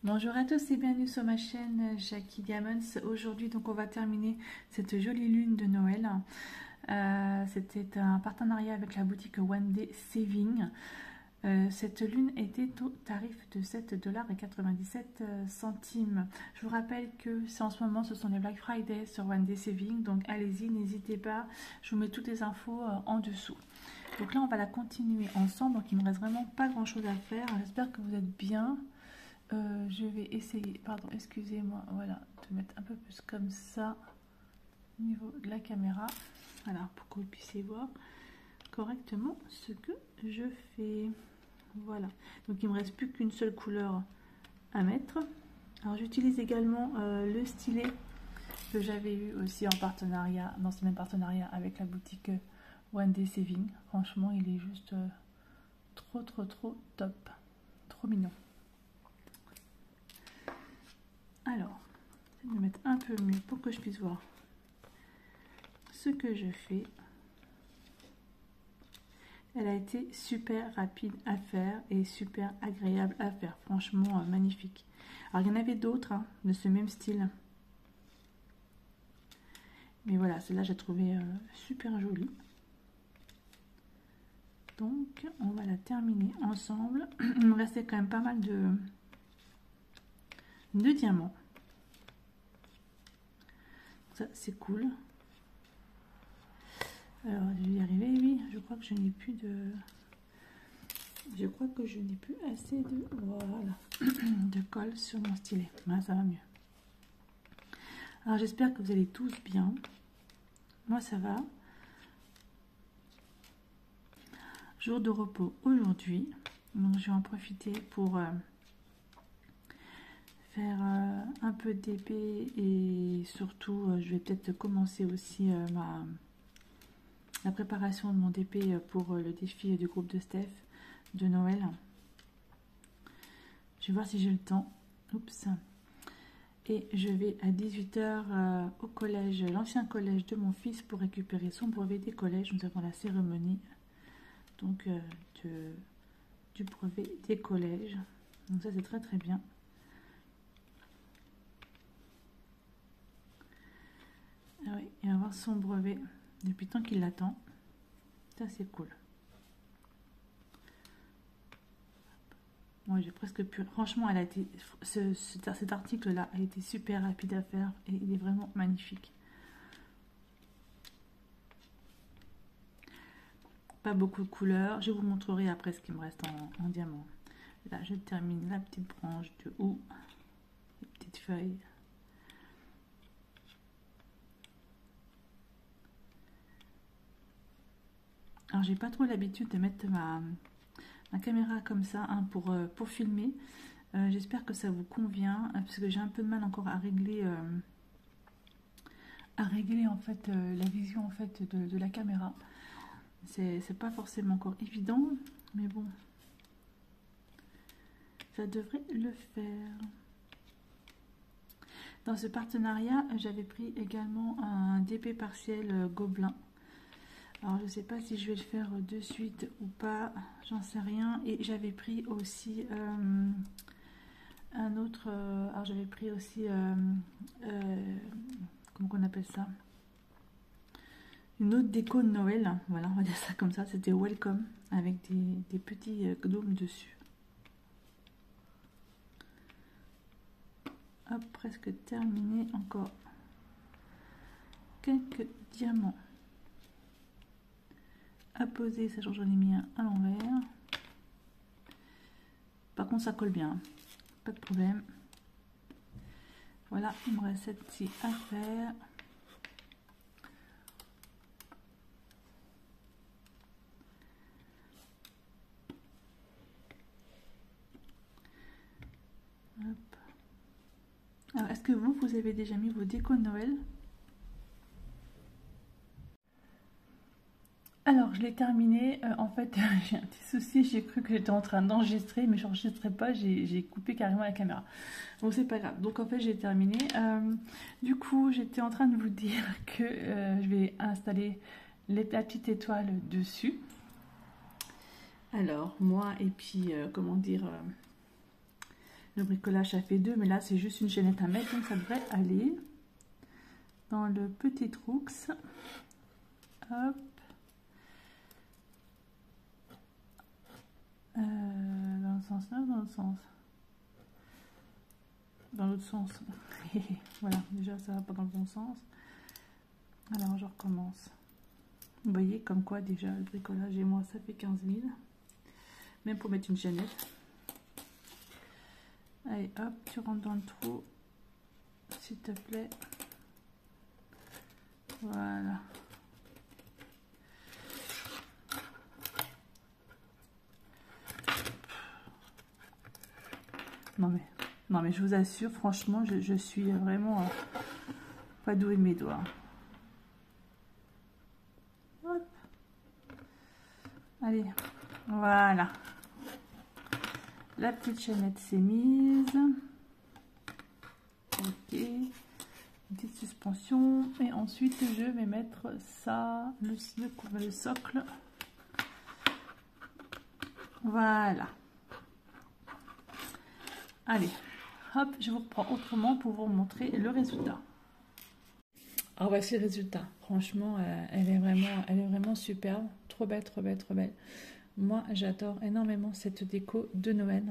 Bonjour à tous et bienvenue sur ma chaîne Jackie Diamonds. Aujourd'hui donc on va terminer cette jolie lune de Noël. C'était un partenariat avec la boutique One Day Saving. Cette lune était au tarif de 7,97 $. Je vous rappelle que c'est en ce moment, ce sont les Black Friday sur One Day Saving, donc allez-y, n'hésitez pas, je vous mets toutes les infos en dessous. Donc là on va la continuer ensemble, donc il ne me reste vraiment pas grand chose à faire. J'espère que vous êtes bien. Je vais essayer, pardon, excusez-moi, voilà, de mettre un peu plus comme ça au niveau de la caméra, voilà, pour que vous puissiez voir correctement ce que je fais. Voilà, donc il me reste plus qu'une seule couleur à mettre. Alors j'utilise également le stylet que j'avais eu aussi en partenariat, dans ce même partenariat avec la boutique One Day Saving. Franchement, il est juste trop top, trop mignon. Alors, je vais me mettre un peu mieux pour que je puisse voir ce que je fais. Elle a été super rapide à faire et super agréable à faire. Franchement, magnifique. Alors, il y en avait d'autres de ce même style. Mais voilà, celle-là, j'ai trouvé super jolie. Donc, on va la terminer ensemble. Il me restait quand même pas mal de diamants. Ça, c'est cool. Alors, je vais y arriver. Oui, je crois que je n'ai plus de... Je crois que je n'ai plus assez de... Voilà. De colle sur mon stylet. Voilà, ça va mieux. Alors, j'espère que vous allez tous bien. Moi, ça va. Jour de repos aujourd'hui. Donc, je vais en profiter pour... faire un peu d'épée et surtout je vais peut-être commencer aussi la préparation de mon DP pour le défi du groupe de Steph de Noël. Je vais voir si j'ai le temps. Oups. Et je vais à 18 h au collège, l'ancien collège de mon fils, pour récupérer son brevet des collèges. Nous avons la cérémonie donc du brevet des collèges. Donc ça c'est très bien. Ah oui, et avoir son brevet depuis tant qu'il l'attend. Ça, c'est cool. Moi, j'ai presque pu... Franchement, elle a été... cet article-là a été super rapide à faire et il est vraiment magnifique. Pas beaucoup de couleurs. Je vous montrerai après ce qui me reste en diamant. Là, je termine la petite branche de haut. Les petites feuilles. Alors j'ai pas trop l'habitude de mettre ma caméra comme ça pour filmer. J'espère que ça vous convient parce que j'ai un peu de mal encore à régler en fait la vision en fait de la caméra. C'est pas forcément encore évident, mais bon, ça devrait le faire. Dans ce partenariat, j'avais pris également un DP partiel gobelin. Alors, je ne sais pas si je vais le faire de suite ou pas, j'en sais rien. Et j'avais pris aussi un autre... alors, j'avais pris aussi... comment on appelle ça? Une autre déco de Noël. Voilà, on va dire ça comme ça. C'était Welcome, avec des petits gnomes dessus. Hop, presque terminé. Encore quelques diamants à poser, sachant que j'en ai mis un à l'envers. Par contre ça colle bien, pas de problème. Voilà, il me reste cette-ci à faire. Hop. Alors, est-ce que vous avez déjà mis vos décos de Noël? Alors, je l'ai terminé. En fait, j'ai un petit souci. J'ai cru que j'étais en train d'enregistrer, mais je n'enregistrais pas. J'ai coupé carrément la caméra. Donc, c'est pas grave. Donc, en fait, j'ai terminé. Du coup, j'étais en train de vous dire que je vais installer la petite étoile dessus. Alors, moi, et puis, comment dire... Le bricolage, ça fait 2, mais là, c'est juste une chaînette à mettre, donc ça devrait aller. Dans le petit trou. Hop. Dans le sens là, dans le sens. Dans l'autre sens. Voilà, déjà, ça va pas dans le bon sens. Alors, je recommence. Vous voyez, comme quoi, déjà, le bricolage et moi, ça fait 15 000. Même pour mettre une chaînette. Allez, hop, tu rentres dans le trou. S'il te plaît. Voilà. Non mais je vous assure, franchement, je suis vraiment pas douée de mes doigts. Hop. Allez, voilà. La petite chaînette s'est mise. Ok. Une petite suspension. Et ensuite, je vais mettre ça, le socle. Voilà. Allez, hop, je vous reprends autrement pour vous montrer le résultat. Alors voici le résultat. Franchement, elle est vraiment superbe. Trop belle, trop belle, trop belle. Moi, j'adore énormément cette déco de Noël.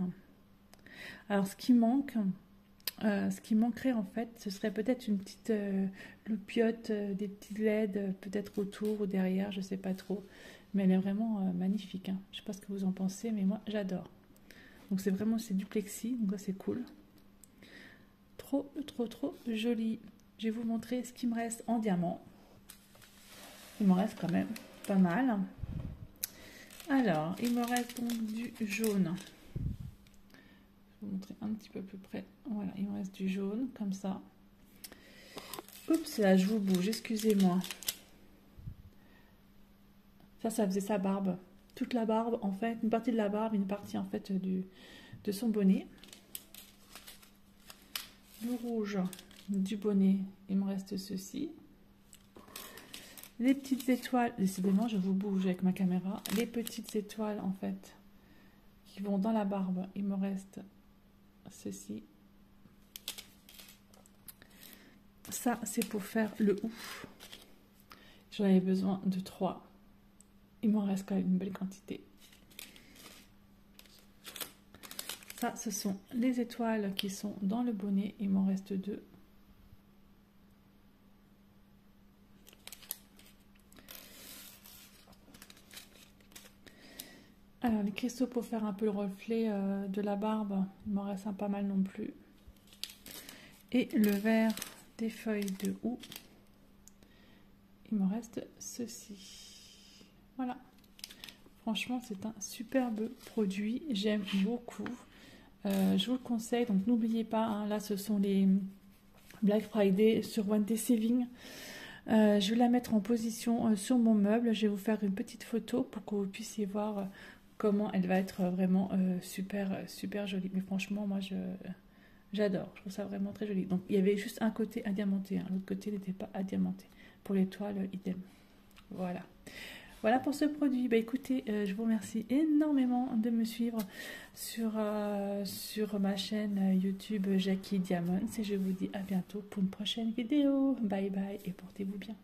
Alors, ce qui manquerait en fait, ce serait peut-être une petite loupiote, des petites LED peut-être autour ou derrière, je sais pas trop. Mais elle est vraiment magnifique. Hein. Je sais pas ce que vous en pensez, mais moi, j'adore. Donc c'est du plexi, donc c'est cool. Trop joli. Je vais vous montrer ce qui me reste en diamant. Il me reste quand même pas mal. Alors, il me reste donc du jaune. Je vais vous montrer un petit peu plus près. Voilà, il me reste du jaune, comme ça. Oups, là, je vous bouge, excusez-moi. Ça faisait sa barbe. Toute la barbe, en fait, une partie de la barbe, une partie, en fait, de son bonnet. Le rouge du bonnet, il me reste ceci. Les petites étoiles, décidément, je vous bouge avec ma caméra. Les petites étoiles, en fait, qui vont dans la barbe, il me reste ceci. Ça, c'est pour faire le ouf. J'en avais besoin de 3. Il m'en reste quand même une belle quantité. Ça, ce sont les étoiles qui sont dans le bonnet. Il m'en reste 2. Alors, les cristaux pour faire un peu le reflet de la barbe, il m'en reste un pas mal non plus. Et le vert des feuilles de houx, il me reste ceci. Voilà. Franchement, c'est un superbe produit. J'aime beaucoup. Je vous le conseille. Donc, n'oubliez pas, hein, là, ce sont les Black Friday sur One Day Saving. Je vais la mettre en position sur mon meuble. Je vais vous faire une petite photo pour que vous puissiez voir comment elle va être vraiment super jolie. Mais franchement, moi, j'adore. Je trouve ça vraiment très joli. Donc, il y avait juste un côté adiamanté. Hein. L'autre côté n'était pas adiamanté. Pour l'étoile, idem. Voilà. Voilà pour ce produit. Bah, écoutez, je vous remercie énormément de me suivre sur ma chaîne YouTube Jackie Diamonds. Et je vous dis à bientôt pour une prochaine vidéo. Bye bye et portez-vous bien.